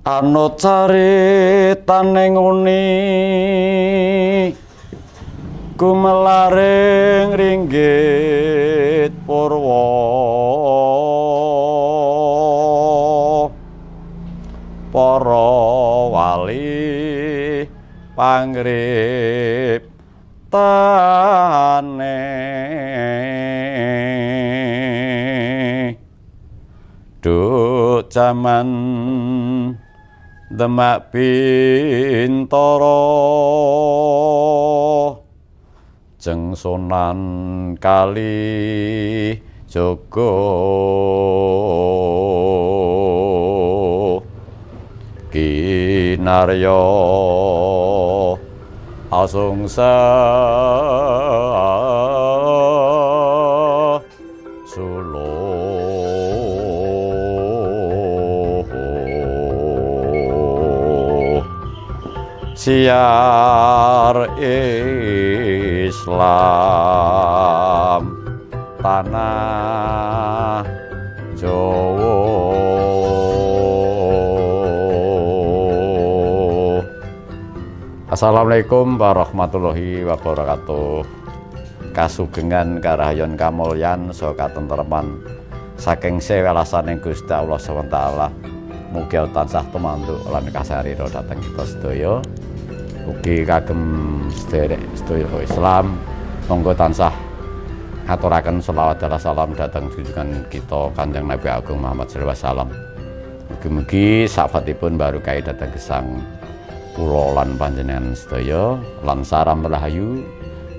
Anut caritane nguni gumelaring ringgit purwa para wali pangriptane duk jaman Demak Bintara Jeng Sunan Kalijaga Kinarya Asungsa siar Islam tanah Jawa. Assalamualaikum warahmatullahi wabarakatuh. Kasugengan karahayon kamulyan saha katentreman saking sewelasaning Gusti Allah SWT. Mugi tansah tumanduk lan kasarira dhateng kita sedaya. Ugi kagem sedherek sedaya Islam monggo tansah ngaturaken selawat dan salam dhateng junjungan kita Kanjeng Nabi Agung Muhammad sallallahu alaihi wasallam. Mugi-mugi safatipun barokah dhateng gesang kula lan panjenengan sedaya lan saram rahayu.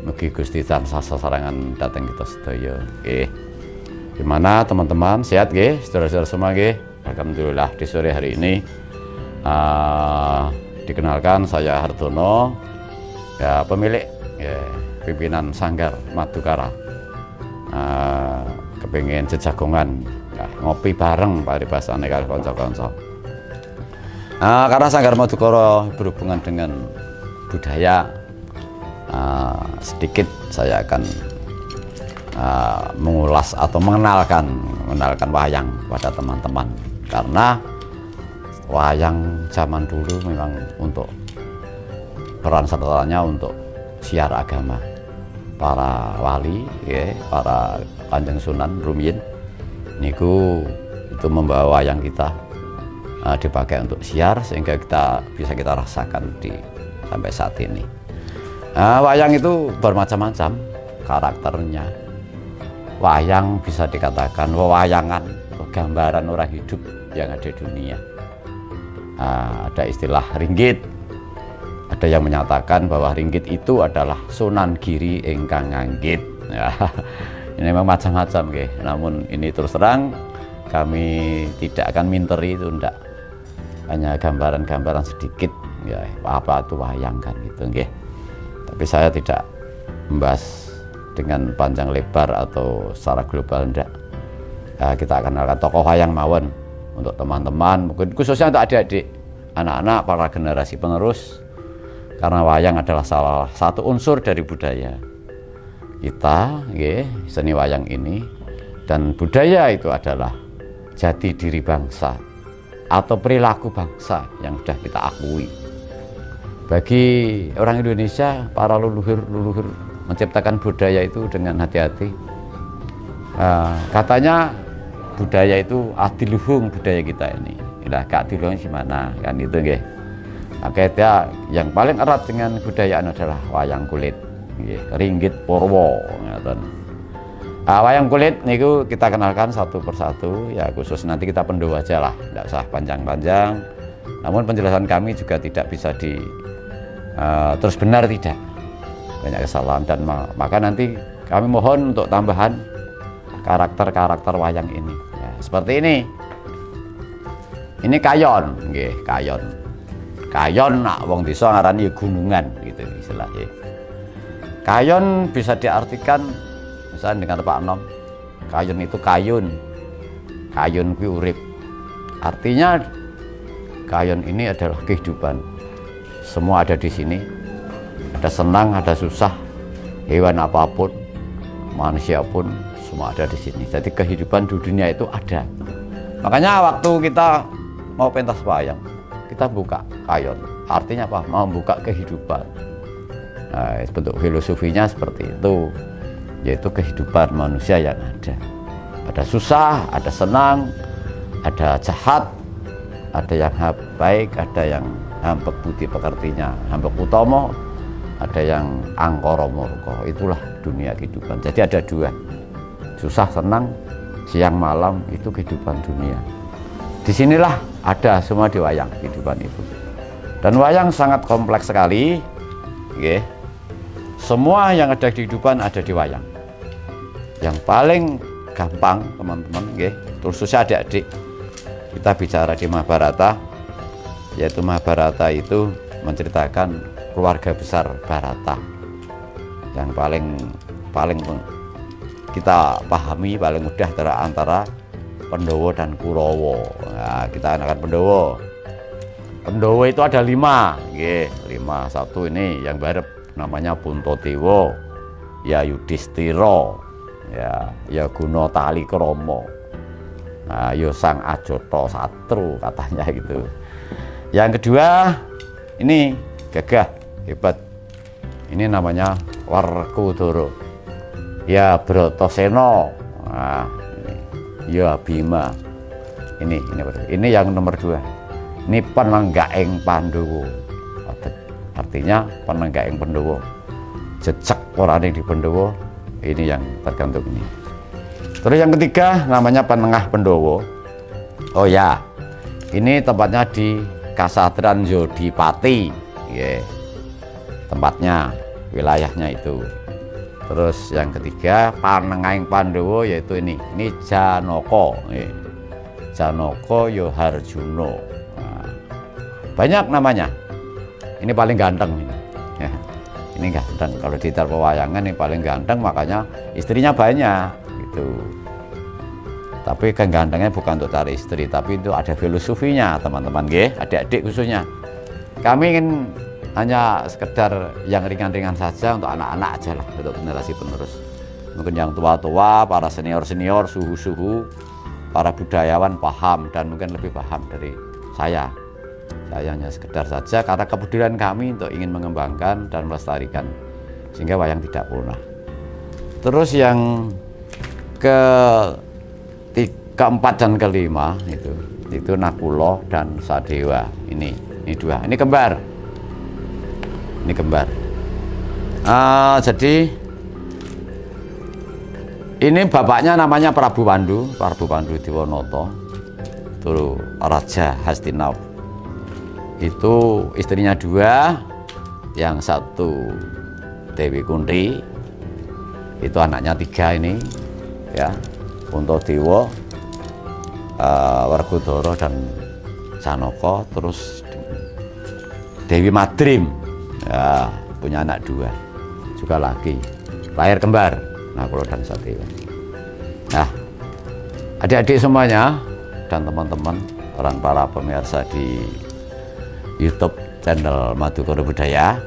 Mugi Gusti tansah sesarengan dhateng kita sedaya. Nggih. Gimana teman-teman, sehat nggih? Saudara-saudara semua nggih? Alhamdulillah di sore hari ini dikenalkan saya Hartono, ya pemilik ya, pimpinan Sanggar Madukara. Kepingin jejagongan ya, ngopi bareng paribasane karo kanca-kanca. Karena Sanggar Madukara berhubungan dengan budaya, sedikit saya akan mengulas atau mengenalkan wayang pada teman-teman, karena wayang zaman dulu memang untuk peran sertanya untuk siar agama para wali ya, para Kanjeng Sunan Rumiyin niku itu membawa wayang kita dipakai untuk siar sehingga bisa kita rasakan sampai saat ini. Wayang itu bermacam-macam karakternya. Wayang bisa dikatakan wewayangan, gambaran orang hidup yang ada di dunia. Ada istilah ringgit. Ada yang menyatakan bahwa ringgit itu adalah Sunan Giri ingkang nganggit. Ya, ini memang macam-macam, nggih. Namun ini terus terang kami tidak akan minteri itu, ndak. Hanya gambaran-gambaran sedikit, ya apa itu wayang kan gitu, nggih. Tapi saya tidak membahas dengan panjang lebar atau secara global, ndak. Kita akan kenalkan tokoh wayang mawon untuk teman-teman, mungkin khususnya untuk adik-adik, anak-anak, para generasi penerus, karena wayang adalah salah satu unsur dari budaya kita, seni wayang ini. Dan budaya itu adalah jati diri bangsa atau perilaku bangsa yang sudah kita akui. Bagi orang Indonesia, para leluhur menciptakan budaya itu dengan hati-hati. Katanya budaya itu adiluhung budaya kita ini. Lah keadiluhung gimana kan itu nggih. Kaidah yang paling erat dengan kebudayaan adalah wayang kulit nggih, ringgit purwa ngoten. Wayang kulit niku kita kenalkan satu persatu ya, khusus nanti kita pendow aja lah, tidak usah panjang-panjang. Namun penjelasan kami juga tidak bisa terus benar, tidak. Banyak kesalahan dan maka nanti kami mohon untuk tambahan karakter-karakter wayang ini. Ya, seperti ini. Ini kayon, nggih, kayon. Kayon nak wong desa ngarani gunungan gitu istilahnya. Kayon bisa diartikan misalnya dengan Pak Nom. Kayon itu kayun. Kayun kuwi urip. Artinya kayon ini adalah kehidupan. Semua ada di sini. Ada senang, ada susah. Hewan apapun, manusia pun semua ada di sini. Jadi kehidupan di dunia itu ada. Makanya waktu kita mau pentas wayang, kita buka kayon. Artinya apa? Mau buka kehidupan. Nah, bentuk filosofinya seperti itu, yaitu kehidupan manusia yang ada. Ada susah, ada senang, ada jahat, ada yang baik, ada yang hampek budi pekertinya, hampek utomo, ada yang angkara murka. Itulah dunia kehidupan. Jadi ada dua, susah senang, siang malam, itu kehidupan dunia. Disinilah ada semua di wayang kehidupan itu. Dan wayang sangat kompleks sekali, okay. Semua yang ada di kehidupan ada di wayang. Yang paling gampang teman-teman, okay, khususnya adik-adik, kita bicara di Mahabharata, yaitu Mahabharata itu menceritakan keluarga besar Bharata. Yang paling kita pahami, paling mudah antara Pandhawa dan Kurawa. Nah, kita akan Pandhawa. Pandhawa itu ada 5, nggih, 5. Satu ini yang barep namanya Puntadewa, ya Yudhistira, ya Gunatalikrama. Nah, ya Sang Ajata Satru katanya gitu. Yang kedua ini gagah, hebat. Ini namanya Werkudara. Ya Bratasena. Nah, ya Bima. Ini yang nomor 2. Ini penenggaing Pandhawa. Artinya penenggaing Pandhawa. Jejak orang yang di Pandhawa, ini yang tergantung ini. Terus yang ketiga namanya penengah Pandhawa. Oh ya, ini tempatnya di Kasatran Yodipati, yeah. Tempatnya, wilayahnya itu. Terus yang ketiga panengahing Pandhawa, yaitu ini Janaka, yeah. Janaka ya Harjuna. Nah, banyak namanya. Ini paling ganteng ini. Ya, ini ganteng. Kalau di pewayangan ini paling ganteng, makanya istrinya banyak gitu. Tapi kegantengnya bukan untuk cari istri, tapi itu ada filosofinya teman-teman, nggih, adik-adik khususnya. Kami ingin hanya sekedar yang ringan-ringan saja untuk anak-anak aja lah, untuk generasi penerus. Mungkin yang tua-tua, para senior-senior, suhu-suhu, para budayawan paham dan mungkin lebih paham dari saya. Saya hanya sekedar saja karena kepedulian kami untuk ingin mengembangkan dan melestarikan sehingga wayang tidak punah. Terus yang keempat dan kelima itu Nakula dan Sadewa. Ini 2. Ini kembar. Ini kembar. Jadi ini bapaknya namanya Prabu Pandu Dewanata. Itu Raja Hastinapura. Itu istrinya 2, yang 1 Dewi Kunti, itu anaknya 3 ini, ya, Puntadewa, Werkudara dan Janaka. Terus Dewi Madrim, ya, punya anak 2 juga lagi, lahir kembar, Nakula dan Sadewa. Nah, adik-adik semuanya dan teman-teman, para pemirsa di YouTube channel Madukara Budaya,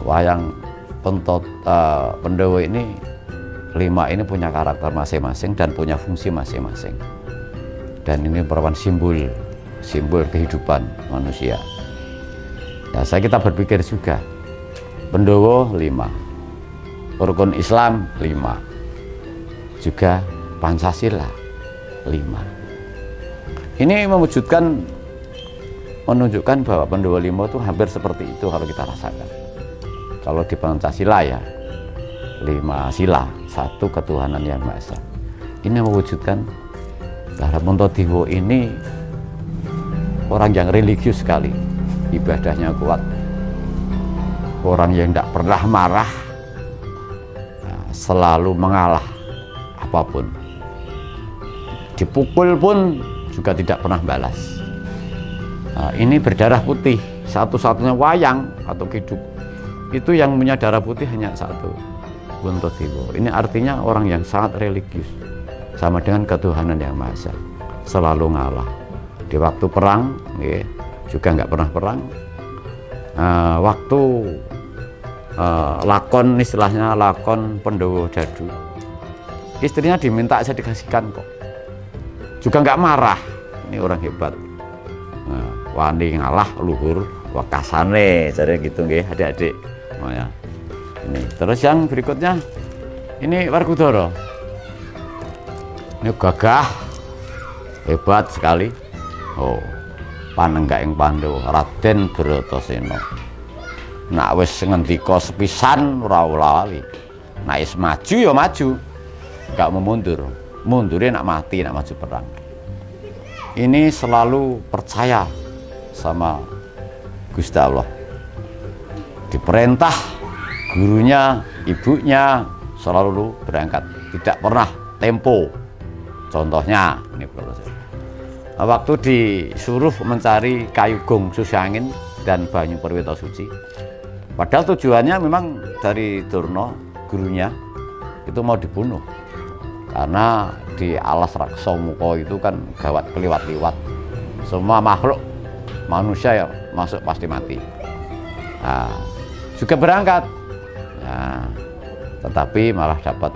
wayang Pandhawa ini 5 ini punya karakter masing-masing dan punya fungsi masing-masing. Dan ini merupakan simbol kehidupan manusia. Ya, kita berpikir juga, Pandhawa 5, rukun Islam 5, juga Pancasila 5. Ini menunjukkan bahwa Pandhawa 5 itu hampir seperti itu kalau kita rasakan. Kalau di Pancasila ya 5 sila, 1 ketuhanan yang Maha Esa. Ini mewujudkan bahwa Puntadewa ini orang yang religius sekali, ibadahnya kuat, orang yang tidak pernah marah, selalu mengalah apapun, dipukul pun juga tidak pernah balas. Nah, ini berdarah putih, satu-satunya wayang atau hidup itu yang punya darah putih hanya 1, Puntadewa. Ini artinya orang yang sangat religius, sama dengan ketuhanan yang Maha Esa, selalu ngalah. Di waktu perang, juga nggak pernah perang. Waktu lakon, istilahnya lakon Pandhawa Dadu, istrinya diminta aja dikasihkan kok, juga nggak marah. Ini orang hebat. Nah, wani ngalah luhur wekasane, jadi gitu nggih adik-adik. Oh ya. Ini terus yang berikutnya ini Werkudara. Ini gagah, hebat sekali. Oh, panenggaing Pandhawa Raden Bratasena. Nak wis ngendika sepisan ora lali. Nak wis maju ya maju. Enggak mau mundur. Mundurnya nak mati, nak maju perang. Ini selalu percaya sama Gusti Allah. Diperintah gurunya, ibunya selalu berangkat, tidak pernah tempo. Contohnya ini waktu disuruh mencari kayu gong susangin dan banyu perwita suci, padahal tujuannya memang dari Durna gurunya itu mau dibunuh, karena di alas Raksamuka itu kan gawat keliwat-liwat, semua makhluk manusia ya masuk pasti mati. Nah, juga berangkat, nah, tetapi malah dapat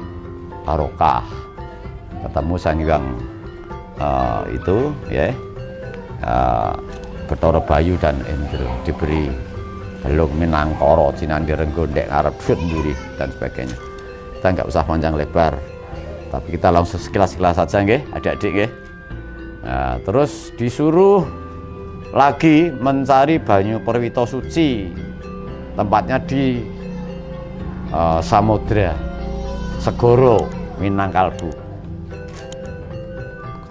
barokah, ketemu Sang Hyang itu ya, Bathara Bayu dan Indra, diberi belum Minangkara Cinandi Renggondek ngarep Sunduri dan sebagainya. Kita nggak usah panjang lebar, tapi kita langsung sekilas-sekilas saja nggih adik-adik nggih. Nah, terus disuruh lagi mencari banyu perwita suci, tempatnya di Samudra Segoro Minangkalbu.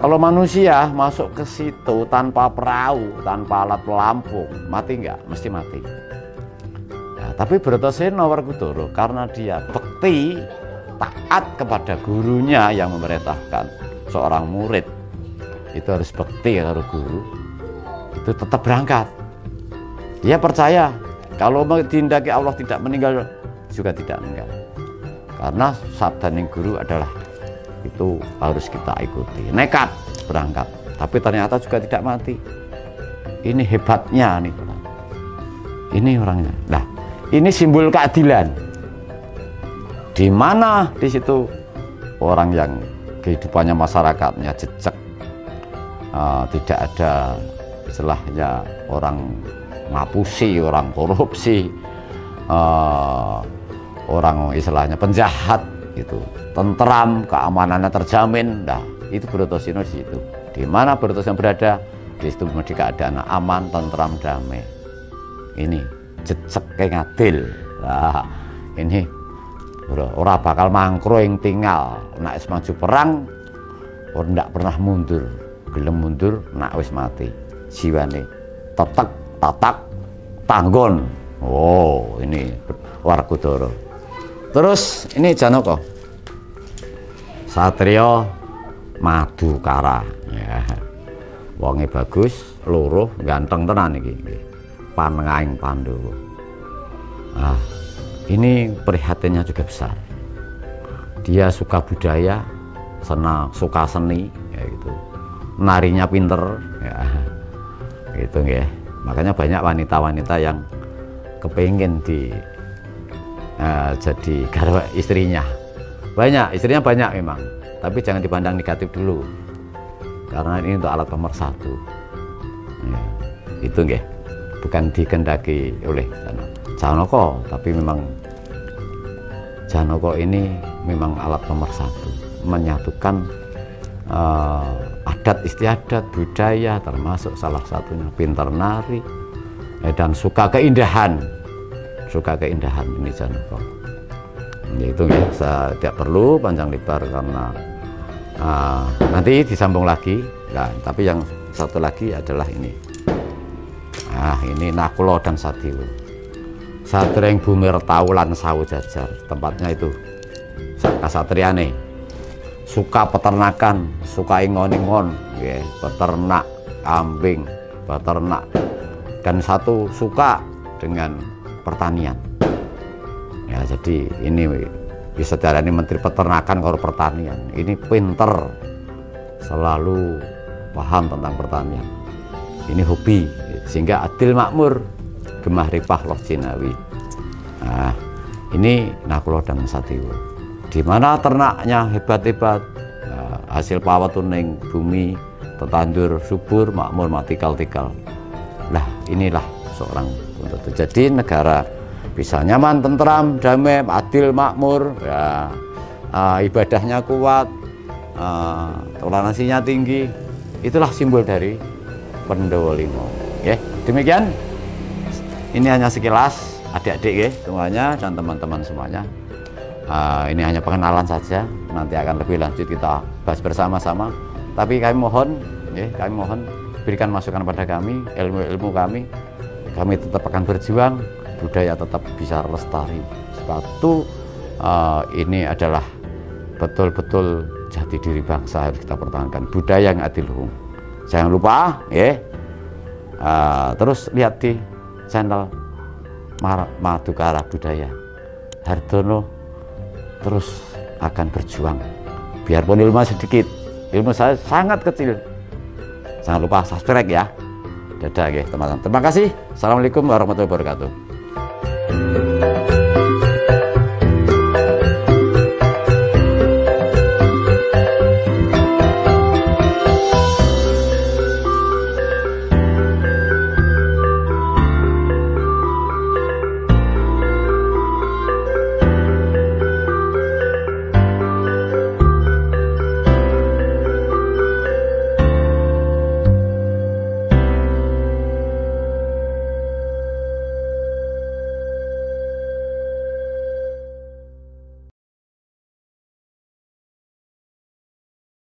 Kalau manusia masuk ke situ tanpa perahu, tanpa alat pelampung, mati nggak? Mesti mati. Nah, tapi Bratasena Werkudara karena dia bekti, taat kepada gurunya yang memerintahkan seorang murid itu harus bekti kepada guru, itu tetap berangkat. Dia percaya kalau dihindaki Allah tidak meninggal juga tidak meninggal, karena sabdaning guru adalah itu harus kita ikuti. Nekat berangkat, tapi ternyata juga tidak mati. Ini hebatnya nih, ini orangnya. Nah, ini simbol keadilan. Di mana di situ orang yang kehidupannya masyarakatnya jejak, tidak ada istilahnya orang ngapusi, orang korupsi, orang istilahnya penjahat, itu tentram, keamanannya terjamin. Nah, itu Bratasena di situ. Di mana Bratasena berada, di situ menjadi keadaan aman, tentram, damai. Ini jejak ngadil. Nah, ini ora bakal mangkro yang tinggal. Nak wis maju perang, ora ndak pernah mundur. Gelem mundur, nak wis mati. Jiwane tetek, tatak, tanggon. Oh, ini Werkudara. Terus ini Janaka, Satria Madukara. Ya. Wonge bagus, loro, ganteng tenan iki. Panengahing Pandhawa. Ah, ini prihatinnya juga besar. Dia suka budaya, suka seni, ya gitu. Narinya pinter, ya. Gitu ya. Makanya banyak wanita-wanita yang kepingin jadi garwa istrinya. Banyak, istrinya banyak memang, tapi jangan dipandang negatif dulu, karena ini untuk alat pemersatu. Ya, itu nggih, bukan dikehendaki oleh Janaka, tapi memang Janaka ini memang alat pemersatu, menyatukan adat istiadat, budaya, termasuk salah satunya pintar nari, dan suka keindahan ini Janaka. Itu ya, saya tidak perlu panjang lebar karena nanti disambung lagi. Nah, tapi yang satu lagi adalah ini. Nah, ini Nakula dan Sadewa. Satria yang Bumi Retau lan Sawu Jajar, tempatnya itu kasatriane. Suka peternakan, suka ingon-ingon, ya, peternak kambing, peternak, dan satu suka dengan pertanian. Ya, jadi ini bisa diarani Menteri Peternakan kalau pertanian. Ini pinter, selalu paham tentang pertanian. Ini hobi, sehingga adil makmur, gemah ripah loh jinawi. Nah, ini Nakula dan Sadewa. Di mana ternaknya hebat-hebat, hasil pawatuning bumi tetandur subur, makmur, tikal-tikal. Nah, inilah seorang penuntut. Jadi negara bisa nyaman, tentram, damai, adil, makmur, ya, ibadahnya kuat, toleransinya tinggi. Itulah simbol dari Pendowo Limo. Oke, demikian. Ini hanya sekilas, adik-adik ya, semuanya dan teman-teman semuanya. Ini hanya pengenalan saja. Nanti akan lebih lanjut kita bahas bersama-sama. Tapi kami mohon, ya, berikan masukan pada kami, ilmu-ilmu kami. Kami tetap akan berjuang, budaya tetap bisa lestari. Sepatu ini adalah betul-betul jati diri bangsa, harus kita pertahankan. Budaya yang adiluhung. Jangan lupa, ya. Terus lihat di channel Madukara Budaya. Hardono terus akan berjuang. Biarpun ilmu sedikit, ilmu saya sangat kecil. Jangan lupa subscribe ya. Dadah ya teman-teman. Terima kasih. Assalamualaikum warahmatullahi wabarakatuh.